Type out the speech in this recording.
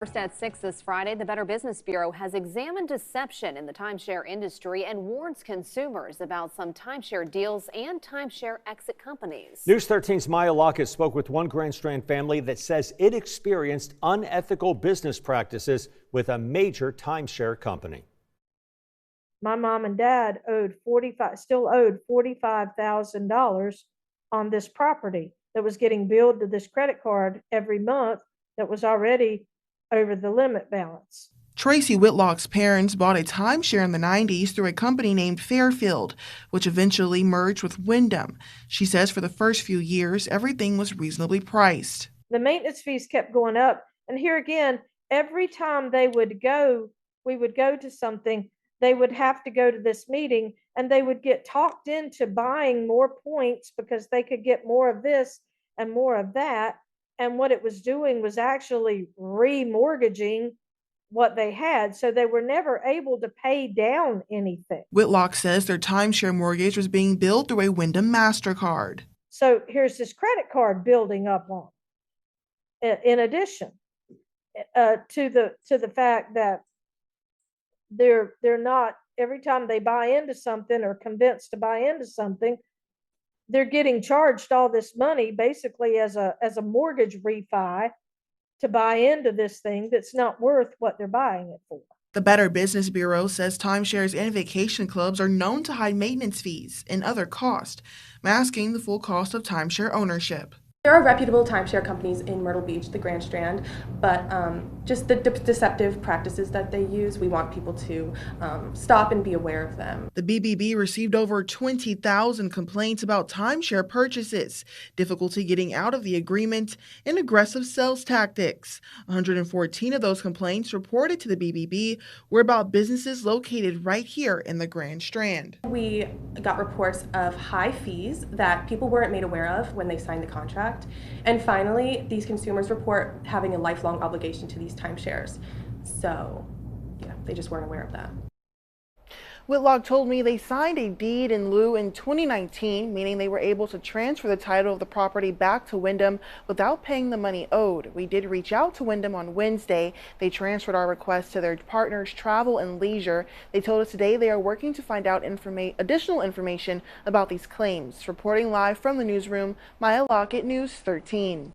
First at 6 this Friday, the Better Business Bureau has examined deception in the timeshare industry and warns consumers about some timeshare deals and timeshare exit companies. News 13's Maya Lockett spoke with one Grand Strand family that says it experienced unethical business practices with a major timeshare company. My mom and dad still owed $45,000 on this property that was getting billed to this credit card every month that was already over the limit balance. Tracy Whitlock's parents bought a timeshare in the 90s through a company named Fairfield, which eventually merged with Wyndham. She says for the first few years, everything was reasonably priced. The maintenance fees kept going up. And here again, every time we would go to something, they would have to go to this meeting and they would get talked into buying more points because they could get more of this and more of that. And what it was doing was actually remortgaging what they had. So they were never able to pay down anything. Whitlock says their timeshare mortgage was being billed through a Wyndham MasterCard. So here's this credit card building up on. In addition to the fact that they're not, every time they buy into something or convinced to buy into something, they're getting charged all this money basically as a mortgage refi to buy into this thing that's not worth what they're buying it for. The Better Business Bureau says timeshares and vacation clubs are known to hide maintenance fees and other costs, masking the full cost of timeshare ownership. There are reputable timeshare companies in Myrtle Beach, the Grand Strand, but just the deceptive practices that they use, we want people to stop and be aware of them. The BBB received over 20,000 complaints about timeshare purchases, difficulty getting out of the agreement, and aggressive sales tactics. 114 of those complaints reported to the BBB were about businesses located right here in the Grand Strand. We got reports of high fees that people weren't made aware of when they signed the contract. And finally, these consumers report having a lifelong obligation to these timeshares. So, yeah, they just weren't aware of that. Whitlock told me they signed a deed in lieu in 2019, meaning they were able to transfer the title of the property back to Wyndham without paying the money owed. We did reach out to Wyndham on Wednesday. They transferred our request to their partners, Travel and Leisure. They told us today they are working to find out additional information about these claims. Reporting live from the newsroom, Maya Lockett, News 13.